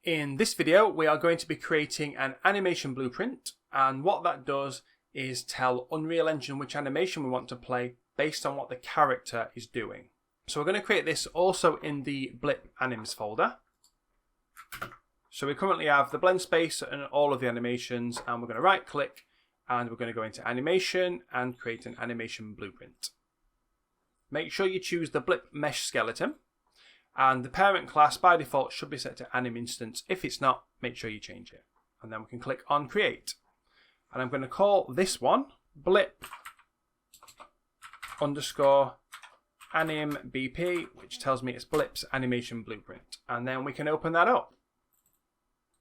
In this video, we are going to be creating an animation blueprint, and what that does is tell Unreal Engine which animation we want to play based on what the character is doing. So we're going to create this also in the Blip anims folder. So we currently have the blend space and all of the animations, and we're going to right click and we're going to go into animation and create an animation blueprint. Make sure you choose the Blip mesh skeleton. And the parent class by default should be set to anim instance. If it's not, make sure you change it. And then we can click on create. And I'm going to call this one blip underscore AnimBP, which tells me it's Blip's animation blueprint. And then we can open that up.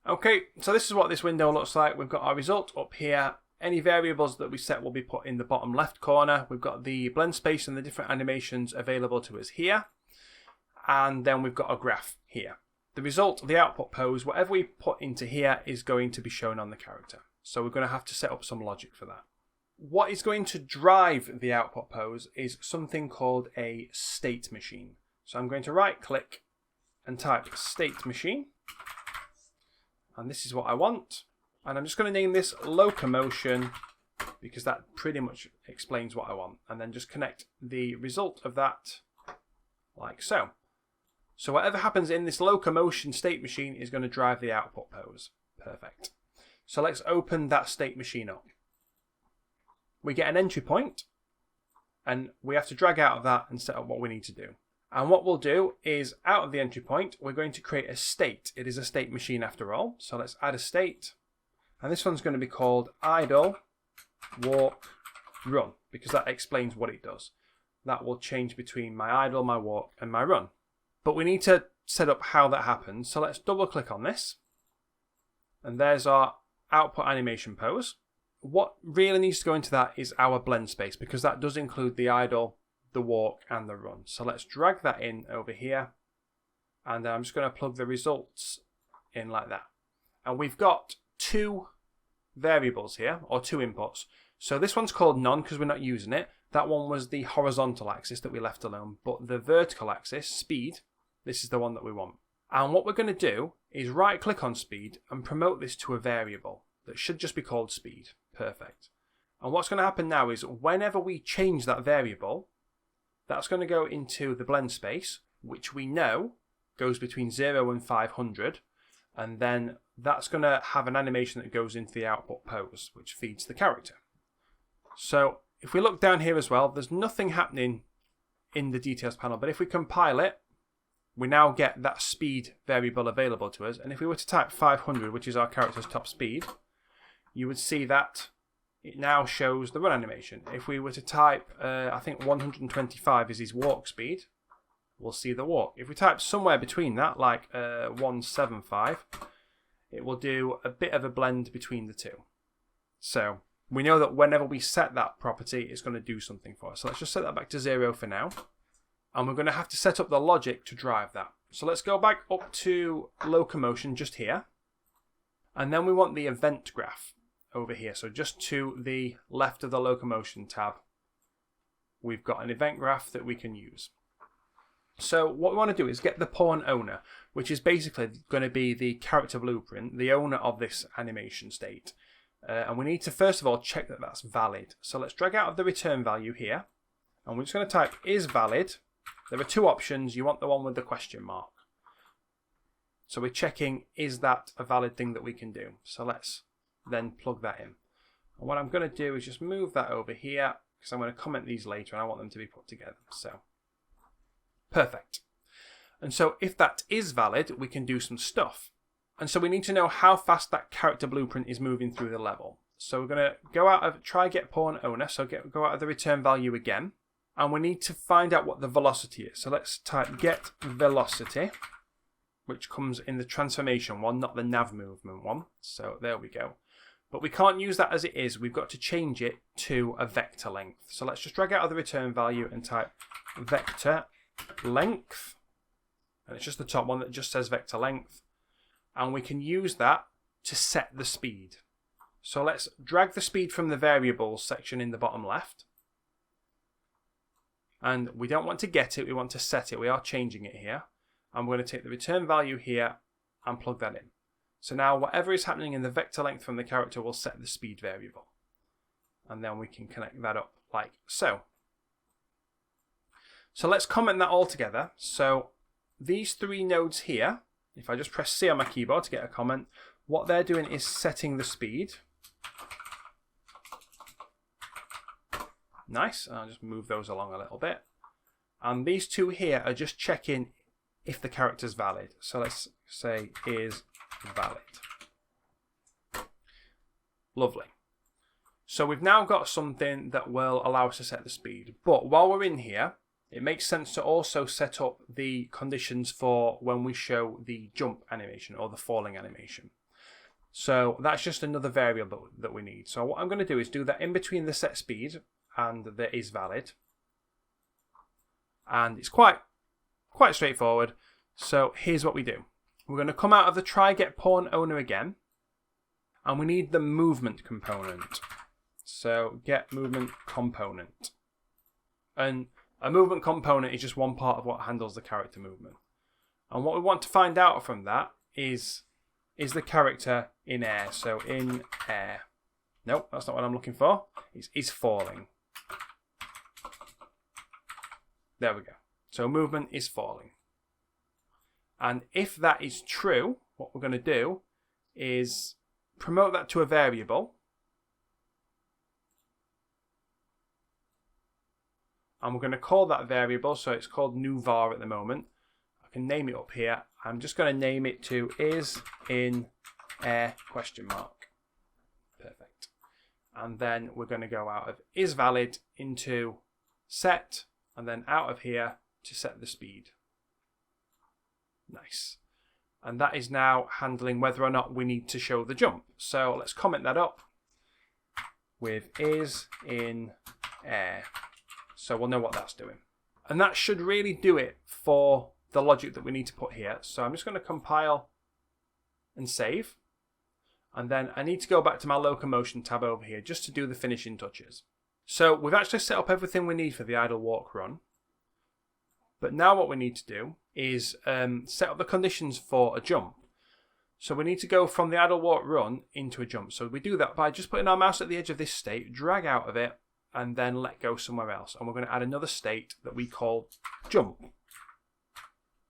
Okay, so this is what this window looks like. We've got our result up here. Any variables that we set will be put in the bottom left corner. We've got the blend space and the different animations available to us here. And then we've got a graph here. The result, the output pose, whatever we put into here is going to be shown on the character. So we're going to have to set up some logic for that. What is going to drive the output pose is something called a state machine. So I'm going to right click and type state machine. And this is what I want. And I'm just going to name this Locomotion because that pretty much explains what I want. And then just connect the result of that like so. So whatever happens in this Locomotion State Machine is going to drive the output pose. Perfect. So let's open that state machine up. We get an entry point, and we have to drag out of that and set up what we need to do. And what we'll do is, out of the entry point, we're going to create a state. It is a state machine after all. So let's add a state. And this one's going to be called idle, walk, run, because that explains what it does. That will change between my idle, my walk, and my run. But we need to set up how that happens. So let's double click on this. And there's our output animation pose. What really needs to go into that is our blend space, because that does include the idle, the walk, and the run. So let's drag that in over here. And I'm just going to plug the results in like that. And we've got two variables here, or two inputs. So this one's called none because we're not using it. That one was the horizontal axis that we left alone. But the vertical axis, speed, this is the one that we want. And what we're going to do is right click on speed and promote this to a variable that should just be called speed. Perfect. And what's going to happen now is whenever we change that variable, that's going to go into the blend space, which we know goes between 0 and 500. And then that's going to have an animation that goes into the output pose, which feeds the character. So if we look down here as well, there's nothing happening in the details panel, but if we compile it, we now get that speed variable available to us. And if we were to type 500, which is our character's top speed, you would see that it now shows the run animation. If we were to type, I think 125 is his walk speed, we'll see the walk. If we type somewhere between that, like 175, it will do a bit of a blend between the two. So we know that whenever we set that property, it's going to do something for us. So let's just set that back to 0 for now. And we're going to have to set up the logic to drive that. So let's go back up to Locomotion just here. And then we want the event graph over here. So just to the left of the Locomotion tab, we've got an event graph that we can use. So what we want to do is get the pawn owner, which is basically going to be the character blueprint, the owner of this animation state. And we need to first of all check that that's valid. So let's drag out of the return value here. And we're just going to type is valid. There are two options. You want the one with the question mark. So we're checking, is that a valid thing that we can do? So let's then plug that in. And what I'm going to do is just move that over here, because I'm going to comment these later and I want them to be put together. So perfect. And so if that is valid, we can do some stuff. And so we need to know how fast that character blueprint is moving through the level. So we're going to go out of try get pawn owner. So go out of the return value again. And we need to find out what the velocity is. So let's type get velocity, which comes in the transformation one, not the nav movement one. So there we go. But we can't use that as it is. We've got to change it to a vector length. So let's just drag out of the return value and type vector length. And it's just the top one that just says vector length. And we can use that to set the speed. So let's drag the speed from the variables section in the bottom left. And we don't want to get it, we want to set it. We are changing it here. I'm going to take the return value here and plug that in. So now whatever is happening in the vector length from the character will set the speed variable. And then we can connect that up like so. So let's comment that all together. So these three nodes here, if I just press C on my keyboard to get a comment, what they're doing is setting the speed. Nice, and I'll just move those along a little bit. And these two here are just checking if the character's valid. So let's say is valid. Lovely. So we've now got something that will allow us to set the speed. But while we're in here, it makes sense to also set up the conditions for when we show the jump animation or the falling animation. So that's just another variable that we need. So what I'm going to do is do that in between the set speed and the is valid. And it's quite straightforward. So here's what we do. We're going to come out of the try get pawn owner again. And we need the movement component. So get movement component. And a movement component is just one part of what handles the character movement. And what we want to find out from that is the character in air. So in air. Nope, that's not what I'm looking for. It's IsFalling. There we go. So movement is falling. And if that is true, what we're going to do is promote that to a variable. And we're going to call that variable, so it's called new var at the moment. I can name it up here. I'm just going to name it to is in air question mark. Perfect. And then we're going to go out of is valid into set, and then out of here to set the speed. Nice. And that is now handling whether or not we need to show the jump. So let's comment that up with is in air. So we'll know what that's doing. And that should really do it for the logic that we need to put here. So I'm just going to compile and save. And then I need to go back to my Locomotion tab over here just to do the finishing touches. So we've actually set up everything we need for the idle walk run. But now what we need to do is set up the conditions for a jump. So we need to go from the idle walk run into a jump. So we do that by just putting our mouse at the edge of this state, drag out of it, and then let go somewhere else. And we're going to add another state that we call jump.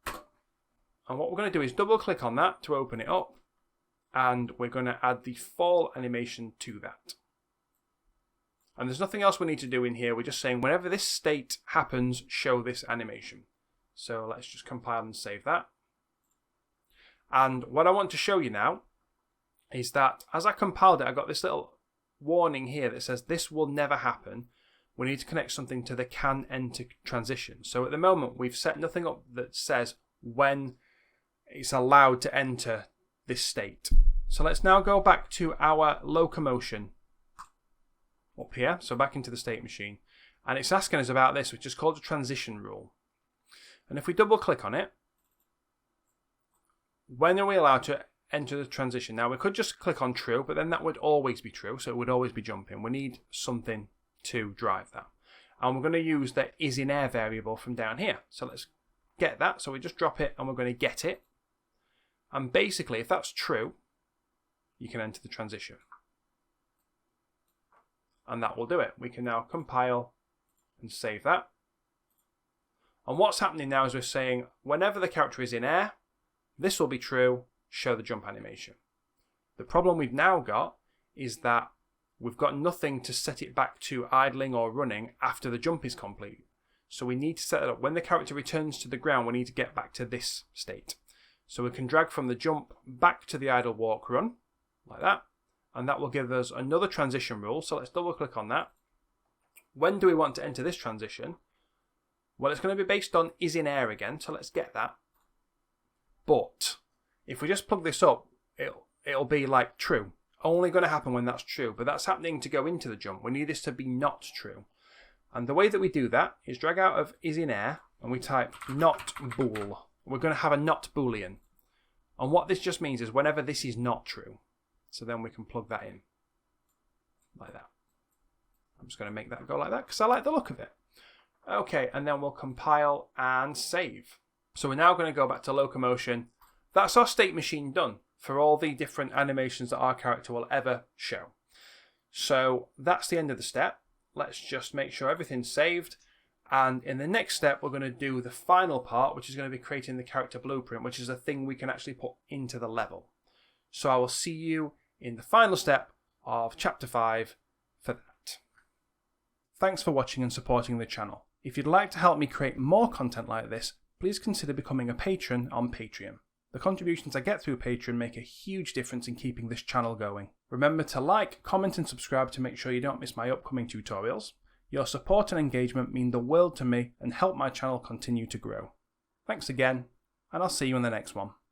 And what we're going to do is double click on that to open it up. And we're going to add the fall animation to that. And there's nothing else we need to do in here. We're just saying whenever this state happens, show this animation. So let's just compile and save that. And what I want to show you now is that as I compiled it, I got this little warning here that says this will never happen. We need to connect something to the can enter transition. So at the moment, we've set nothing up that says when it's allowed to enter this state. So let's now go back to our locomotion up here, so back into the state machine, and it's asking us about this, which is called a transition rule. And if we double click on it, when are we allowed to enter the transition? Now we could just click on true, but then that would always be true, so it would always be jumping. We need something to drive that, and we're going to use the is in air variable from down here. So let's get that. So we just drop it and we're going to get it, and basically if that's true, you can enter the transition. And that will do it. We can now compile and save that. And what's happening now is we're saying whenever the character is in air, this will be true, show the jump animation. The problem we've now got is that we've got nothing to set it back to idling or running after the jump is complete. So we need to set it up. When the character returns to the ground, we need to get back to this state. So we can drag from the jump back to the idle walk run, like that. And that will give us another transition rule. So let's double click on that. When do we want to enter this transition? Well, it's going to be based on is in air again. So let's get that. But if we just plug this up, it'll be like true. Only going to happen when that's true. But that's happening to go into the jump. We need this to be not true. And the way that we do that is drag out of is in air and we type not bool. We're going to have a not boolean. And what this just means is whenever this is not true. So then we can plug that in like that. I'm just going to make that go like that because I like the look of it. Okay, and then we'll compile and save. So we're now going to go back to Locomotion that's our state machine done for all the different animations that our character will ever show. So that's the end of the step. Let's just make sure everything's saved. And in the next step, we're going to do the final part, which is going to be creating the character blueprint, which is a thing we can actually put into the level. So I will see you in the final step of Chapter 5 for that. Thanks for watching and supporting the channel. If you'd like to help me create more content like this, please consider becoming a patron on Patreon. The contributions I get through Patreon make a huge difference in keeping this channel going. Remember to like, comment and subscribe to make sure you don't miss my upcoming tutorials. Your support and engagement mean the world to me and help my channel continue to grow. Thanks again, and I'll see you in the next one.